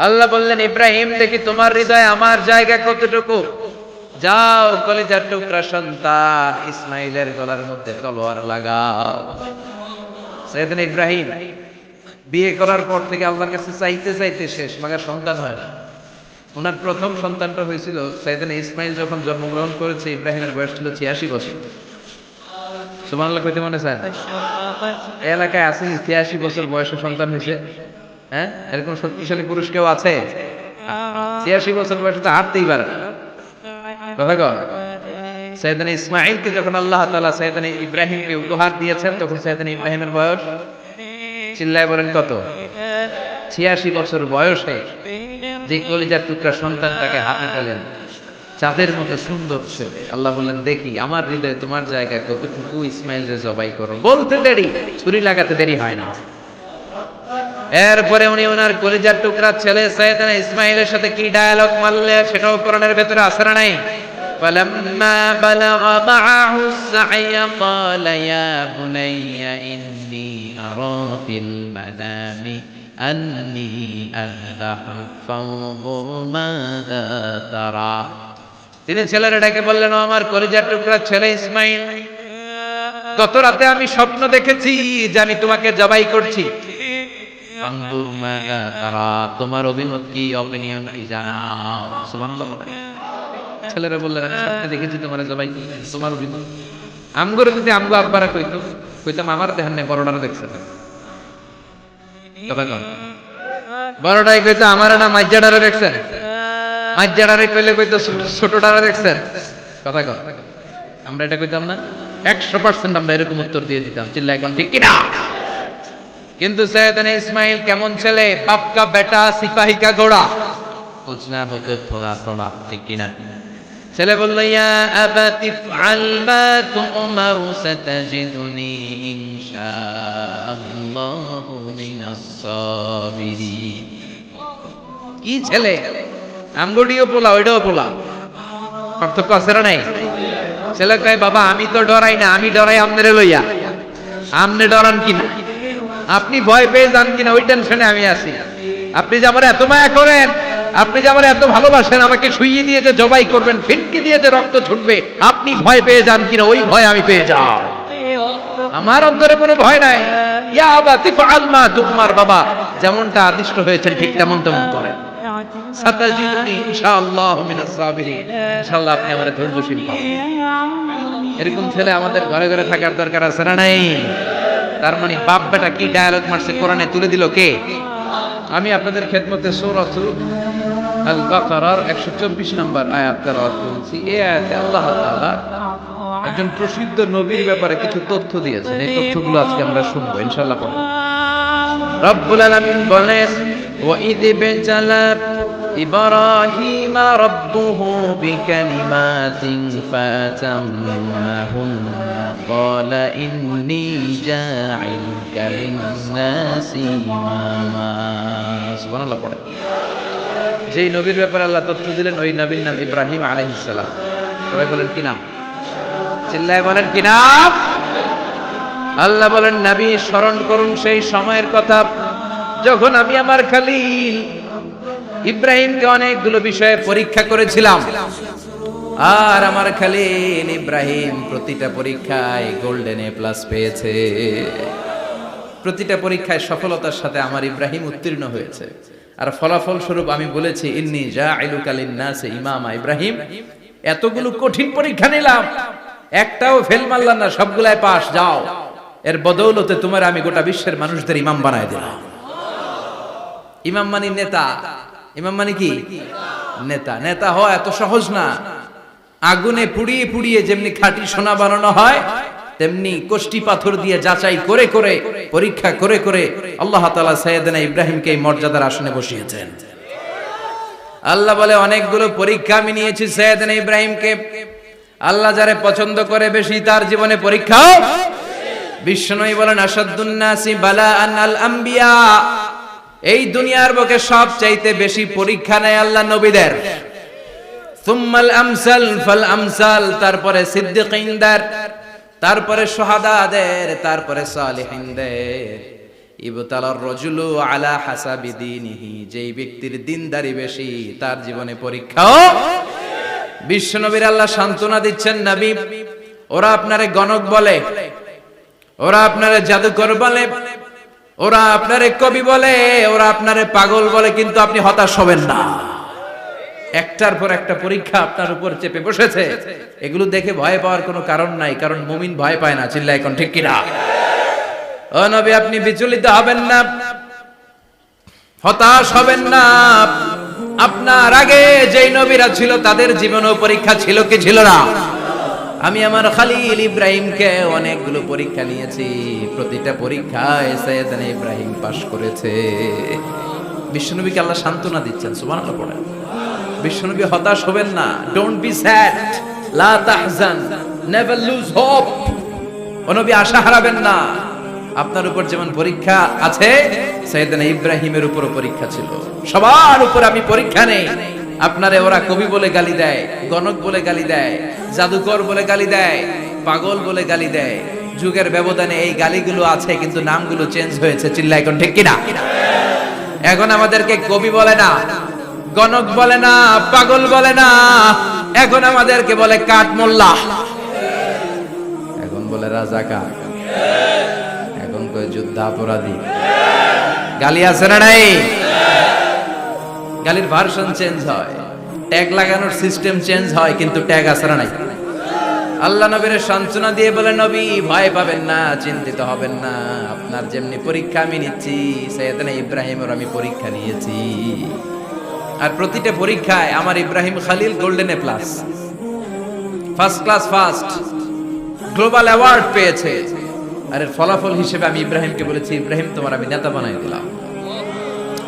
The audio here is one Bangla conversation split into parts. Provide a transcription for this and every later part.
আল্লাহ বললেন, ইব্রাহিম দেখি তোমার হৃদয়ে আমার জায়গা কতটুকু, যাও কলিজার টুকরা সন্তান ইসমাইলের গলার মধ্যে তলোয়ার লাগাও। সাইয়েদনা ইব্রাহিম বিয়ে করার পর থেকে আল্লাহর কাছে চাইতে চাইতে শেষ, মাগার সন্তান হয় না। ওনার প্রথম সন্তানটা হয়েছিল সাইয়েদনা ইসমাইল যখন জন্মগ্রহণ করেছে, ইব্রাহিমের বয়স ছিল 86 বছর। সুবহানাল্লাহ কইতে মনে চায় না? এই এলাকায় আছে 86 বছর বয়সে সন্তান হয়েছে? হ্যাঁ, এরকম শক্তিশালী পুরুষ কেউ আছে? 86 বছর বয়সে তো হাঁটতেই পারে না। কথা কও। সাইয়েদনা ইসমাইলকে যখন আল্লাহ তাআলা সাইয়েদনা ইব্রাহিমকে উপহার দিয়েছেন, তখন সাইয়েদনা ইব্রাহিমের বয়স, চিল্লায় বলেন কত? 86 বছর বয়সে যে কলিজার টুকরা সন্তানটাকে হাতে পেলেন, চাঁদের মতো সুন্দর ছেলে। আল্লাহ বললেন, দেখি আমার হৃদয়ে তোমার জায়গায় কতটুকু, ইসমাইলকে জবাই করো। বলতে দেরি, ছুরি লাগাতে দেরি হয় না। এরপরে উনি ওনার কলিজার টুকরা ছেলে সাইয়েদনা ইসমাইলের সাথে কি ডায়ালগ মারলে, সেটাও কোরআনের ভেতরে আছে না নাই? فلما بلغ معه السعي قال يا بني إني أرى في المنام أني أذبحك فانظر ماذا ترى। তিনি ছেলের ডেকে বললেন, ও আমার কলিজার টুকরা ছেলে ইসমাইল, গত রাতে আমি স্বপ্ন দেখেছি যে আমি তোমাকে জবাই করছি। ফানজুর মাযা তারা, তোমার অভিমত কি, অপিনিয়ন কি জানাও। সুবহানাল্লাহ। ছেলেরা বললেন, আমি স্বপ্নে দেখেছি তোমার জবাই করছি, তোমার অভিমত। আমগরে যদি আমগো আব্বারা কইতাম আমার দেখান নাই, বড়টারা দেখছে। কথা কন। বড়টাই কইতো আমার না মাইজ্জাডারে দেখছেন, মাইজ্জাডারে কইলে কইতো ছোটটারা দেখছেন। কথা কন। আমরা এটা কইতাম না? 100% আমরা এরকম উত্তর দিয়ে দিতাম। চিল্লায় এখন ঠিক কিনা? কিন্তু সাইয়েদনা ইসমাইল কেমন ছেলে, বাপ কা বেটা সিপাহী কা ঘোড়া, বুঝনা হতে থোড়া থোড়া, ঠিক কিনা? ছেলে বলল, ইয়া আবাতি ফাআল মা তুমারু সাতাজিদুনি ইনশাআল্লাহু মিনাস সাবিরিন। কি ছেলে, আমগডিও পোলা ওইটাও পোলা, পার্থক্য আছে না নাই? ছেলে কয়, বাবা আমি তো ডরাই না, আমি ডরাই আমনেরে লইয়া। আমনে ডরান কিনা, আপনি ভয় পেয়ে যান কিনা ওই টেনশনে আমি আছি। আপনি যে আমার এত মায়া করেন, আপনি যে আমার এত ভালোবাসেন, আমাকে শুইয়ে দিয়ে যে জবাই করবেন, ফিটকি দিয়ে যে রক্ত ছুটবে, আপনি ভয় পেয়ে যান কিনা ওই ভয় আমি পেয়ে যাও। আমার অন্তরে কোনো ভয় নাই। ইয়া আবাতি ফাআল মা তুমার, বাবা যেমনটা আদিষ্ট হয়েছেন ঠিক তেমন তেমন করেন। সাতাজিদুনি ইনশাআল্লাহু মিনাস সাবিরিন, ইনশাআল্লাহ আপনি আমারে ধৈর্যশীল পাবেন। এরকম ছেলে আমাদের ঘরে ঘরে থাকার দরকার আছে না নাই? তার মানে বাপ বেটা কি ডায়ালগ মারছে, কোরআনে তুলে দিল কে? আমি আপনাদের খেদমতে সূরাতুল আল বাকারার 124 নম্বর আয়াত তেলাওয়াত করছি। এই আয়াতে আল্লাহ তাআলা একজন প্রসিদ্ধ নবীর ব্যাপারে কিছু তথ্য দিয়েছেন। এই তথ্যগুলো আজকে আমরা শুনবো ইনশাআল্লাহ। রব্বুল আলামিন বলেন, ওয়া ইয বিতালা ইব্রাহিম রাব্বুহু বিকালিমাতিন ফাতাম্মাহুন ক্বালা ইন্নী জাঈলুকা লিন-নাসি ইমামা। সুবহানাল্লাহ পড়ে। যেই নবীর ব্যাপারে আল্লাহ তথ্য দিলেন, ওই নবীর নাম ইব্রাহিম আলাইহিস সালাম। সবাই বলেন কি নাম? চিল্লায় বলেন কি নাম? আল্লাহ বলেন, নবী স্মরণ করুন সেই সময়ের কথা যখন আমি আমার খলিল ইব্রাহিমকে অনেকগুলো বিষয়ে পরীক্ষা করেছিলাম, আর আমার খলিল ইব্রাহিম প্রতিটা পরীক্ষায় গোল্ডেন এ প্লাস পেয়েছে। প্রতিটা পরীক্ষায় সফলতার সাথে আমার ইব্রাহিম উত্তীর্ণ হয়েছে। আর ফলাফল স্বরূপ আমি বলেছি, ইন্নী জাঈলুকা লিন-নাসি ইমামা। ইব্রাহিম, এতগুলো কঠিন পরীক্ষা নিলাম, একটাও ফেল মারলাম না, সবগুলাই পাস। যাও, এর বদৌলতে তোমার আমি গোটা বিশ্বের মানুষদের ইমাম বানায় দিলাম। ইমাম মানে নেতা। ইমাম মানে কি? নেতা। নেতা হওয়া এত সহজ না। আগুনে পুড়িয়ে পুড়িয়ে যেমনি খাঁটি সোনা বানানো হয়, তেমনি কষ্টি পাথর দিয়ে যাচাই করে করে, পরীক্ষা করে করে আল্লাহ তাআলা সাইয়েদনা ইব্রাহিমকে এই মর্যাদার আসনে বসিয়েছেন। আল্লাহ বলে, অনেকগুলো পরীক্ষা আমি নিয়েছি সাইয়েদনা ইব্রাহিমকে। আল্লাহ যারে পছন্দ করে বেশি, তার জীবনে পরীক্ষাও। বিশ্বনবী বলেন, আশাদ্দুন নাসি বালাআন আল আম্বিয়া। এই দুনিয়ার বুকে সবচাইতে বেশি পরীক্ষা নেয় আল্লাহ নবীদের। সুম্মাল আমসাল ফাল আমসাল, তারপরে সিদ্দিকিনদের, তারপরে শুহাদাদের, তারপরে সালিহিনদের। ইবতালার রাজুলু আলা হাসাবি দীনিহি, যেই ব্যক্তির দিনদারি বেশি তার জীবনে পরীক্ষাও। বিশ্বনবীর আল্লাহ সান্ত্বনা দিচ্ছেন, নবী ওরা আপনারে গণক বলে, ওরা আপনারে জাদুকর বলে, ওরা আপনারে কবি বলে, ওরা আপনারে পাগল বলে, কিন্তু আপনি হতাশ হবেন না। একটার পর একটা পরীক্ষা আপনার উপর চেপে বসেছে, এগুলো দেখে ভয় পাওয়ার কোনো কারণ নাই, কারণ মুমিন ভয় পায় না। চিল্লায় এখন ঠিক কিনা? ও নবী আপনি বিচলিত হবেন না, হতাশ হবেন না। আপনার আগে যেই নবীরা ছিল তাদের জীবনেও পরীক্ষা ছিল কি ছিল না? আমি আমার খলিল ইব্রাহিমকে অনেকগুলো পরীক্ষা নিয়েছি, প্রতিটা পরীক্ষায় সাইয়েদনা ইব্রাহিম পাশ করেছে। বিশ্বনবীকে আল্লাহ সান্ত্বনা দিচ্ছেন, সুবহানাল্লাহ পড়েন। বিশ্বনবী হতাশ হবেন না, ডোন্ট বি স্যাড, লা তাহজান, নেভার লুজ হোপ। ও নবী আশা হারাবেন না। আপনার উপর যেমন পরীক্ষা আছে, সাইয়েদনা ইব্রাহিমের উপরও পরীক্ষা ছিল। সবার উপর আমি পরীক্ষা নেই। আপনারে ওরা কবি বলে গালি দেয়, গণক বলে গালি দেয়, জাদুকর বলে গালি দেয়, পাগল বলে গালি দেয়। যুগের ব্যবধানে এই গালিগুলো আছে, কিন্তু নামগুলো চেঞ্জ হয়েছে। চিল্লায় এখন ঠিক কিনা? এখন আমাদেরকে কবি বলে না, গণক বলে না, পাগল বলে না, এখন আমাদেরকে বলে কাঠমোল্লা, এখন বলে রাজাকার, এখন কয় যুদ্ধাপরাধী। গালি আছে না নাই? গালির ভার্সন চেঞ্জ হয়, ট্যাগ লাগানোর সিস্টেম চেঞ্জ হয়, কিন্তু ট্যাগ আছে না নাই? আল্লাহ নবীর সান্ত্বনা দিয়ে বলে, নবী ভয় পাবেন না, চিন্তিত হবেন না। আপনার যেমনি পরীক্ষা আমি নিচ্ছি, সাইয়েদনা ইব্রাহিমের আমি পরীক্ষা নিয়েছি। আর প্রতিটা পরীক্ষায় আমার Ibrahim Khalil golden A plus, first class first, global award পেয়েছে। আর এর ফলাফল হিসেবে আমি ইব্রাহিমকে বলেছি, ইব্রাহিম তোমার আমি নেতা বানাই দিলাম।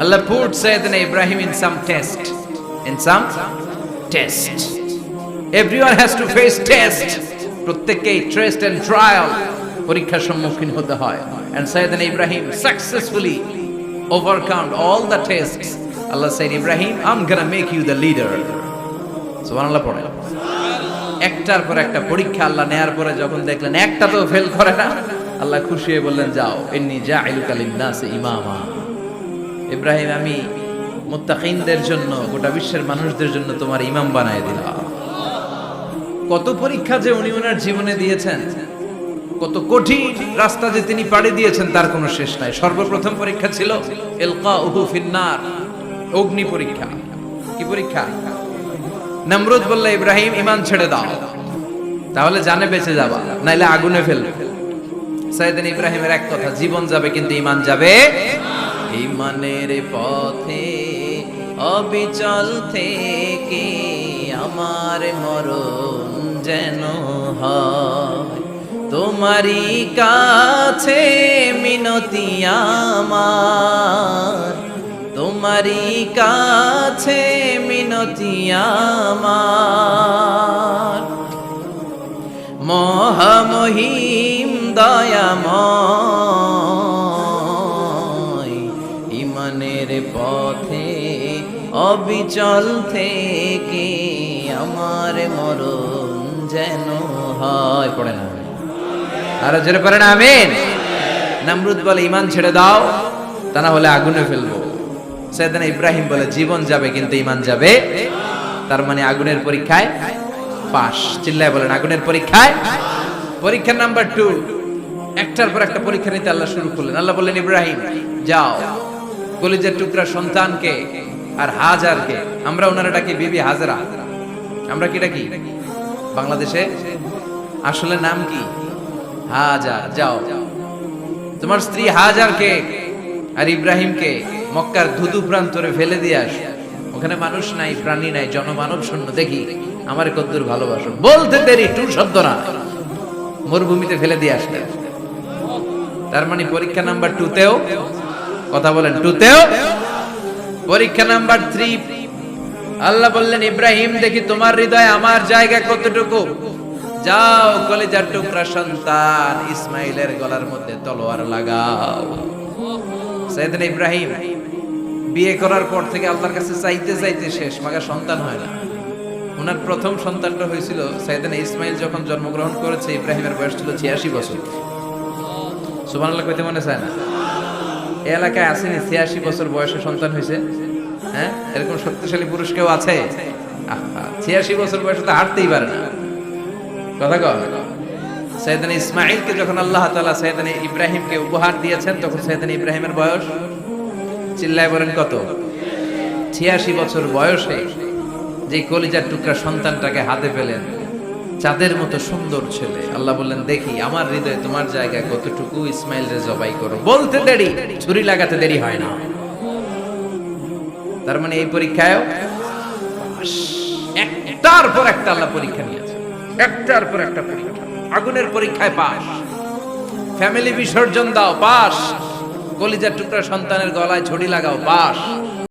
Allah put Sayyidina Ibrahim in some test. In some test. Everyone has to face test. প্রত্যেককেই test and trial, পরীক্ষার সম্মুখীন হতে হয়। And Sayyidina Ibrahim successfully overcome all the tests. Allah said, Ibrahim, I'm gonna make you the leader. সুবহানাল্লাহ পড়ে। একটার পর একটা পরীক্ষা আল্লাহ নেয়ার পরে যখন দেখলেন একটা তো ফেল করে না, আল্লাহ খুশি হয়ে বললেন, যাও, ইন্নী জাইলুকা লিন-নাসি ইমামা। ইব্রাহিম আমি মুত্তাকিনদের জন্য, গোটা বিশ্বের মানুষদের জন্য তোমার ইমাম বানায় দিলাম। কত পরীক্ষা যে উনি ওনার জীবনে দিয়েছেন, কত কঠিন রাস্তা যে তিনি পাড়ি দিয়েছেন, তার কোনো শেষ নাই। সর্বপ্রথম পরীক্ষা ছিল ইলকাউহু ফিন-নার, অগ্নি পরীক্ষা। কি পরীক্ষা? নমরুদ বলল, ইব্রাহিম ঈমান ছেড়ে দাও, তাহলে জানে বেঁচে যাবা, নাইলে আগুনে ফেলবে। সাইয়েদনা ইব্রাহিমের এক কথা, জীবন যাবে কিন্তু ঈমান যাবে। ঈমানের পথে অবিচল থেকে আমার মরণ যেন হয়, তোমারই কাছে মিনতি আমার, তোমারই কাছে মিনতি আমার। মহামহিম দয়াময়, ঈমানের পথে অবিচল থেকে আমার মরণ যেন হয়। পড়ে না আরো জোরে পড়ে না আমিন। নমরুদ বলে, ঈমান ছেড়ে দাও, তা না হলে আগুনে ফেলবো। সাইয়েদনা ইব্রাহিম বলে, জীবন যাবে কিন্তু ঈমান যাবে। তার মানে আগুনের পরীক্ষায় পাস। চিল্লায় বলেন, আগুনের পরীক্ষায়। পরীক্ষা নাম্বার 2, একটার পর একটা পরীক্ষা নিতে আল্লাহ শুরু করলেন। আল্লাহ বললেন, ইব্রাহিম যাও, কলিজার টুকরা সন্তানকে আর হাজারকে, আমরা ওনারা ডাকি বিবি হাজরা, আমরা কি ডাকি বাংলাদেশে? আসলে নাম কি? হাজার। যাও, তোমার স্ত্রী হাজারকে আর ইব্রাহিমকে মক্কার ধুধু প্রান্তরে ফেলে দিয়ে আস। ওখানে মানুষ নাই, প্রাণী নাই, জনমানব শূন্য। দেখি আমার কদ্দুর ভালোবাসো। বলতে দেরি, টু শব্দ না, মরুভূমিতে ফেলে দিয়ে আসলেন। তার মানে পরীক্ষা নাম্বার 2তেও, কথা বলেন, 2তেও। পরীক্ষা নাম্বার 3, আল্লাহ বললেন, ইব্রাহিম দেখি তোমার হৃদয়ে আমার জায়গা কতটুকু। যাও, কলিজার টুকরা সন্তান ইসমাইলের গলার মধ্যে তলোয়ার লাগাও। সাইয়েদনা ইব্রাহিম বিয়ে করার পর থেকে আল্লাহর কাছে চাইতে চাইতে শেষ, মাগা সন্তান হয় না। ওনার প্রথম সন্তানটা হয়েছিল সাইয়েদনা ইসমাইল যখন জন্মগ্রহণ করেছে, ইব্রাহিমের বয়স ছিল 86 বছর। সুবহানাল্লাহ কইতে মনে চায় না? এই এলাকায় আসেনি 86 বছর বয়সে সন্তান হয়েছে? হ্যাঁ, এরকম শক্তিশালী পুরুষ কেউ আছে? 86 বছর বয়সে তো হাঁটতেই পারে না। কথা কর। সৈয়দনা ইসমাঈলকে যখন আল্লাহ তাআলা সৈয়দনা ইব্রাহিমকে উপহার দিয়েছেন, তখন সৈয়দনা ইব্রাহিমের বয়স, চিল্লায় বলেন কত? 86 বছর বয়সে যে কলিজার টুকরা সন্তানটাকে হাতে পেলেন, চাঁদের মতো সুন্দর ছেলে। আল্লাহ বললেন, দেখি আমার হৃদয়ে তোমার জায়গায় কতটুকু, ইসমাইল রে জবাই করো। বলতে দেরি, ছুরি লাগাতে দেরি হয় না। তার মানে এই পরীক্ষায় একটার পর একটা আল্লাহ পরীক্ষা নিয়েছে, একটার পর একটা পরীক্ষা। আগুনের পরীক্ষায় পাস, ফ্যামিলি বিসর্জন দাও পাস, কলিজার টুকরা সন্তানের গলায় ছড়ি লাগাও পাস,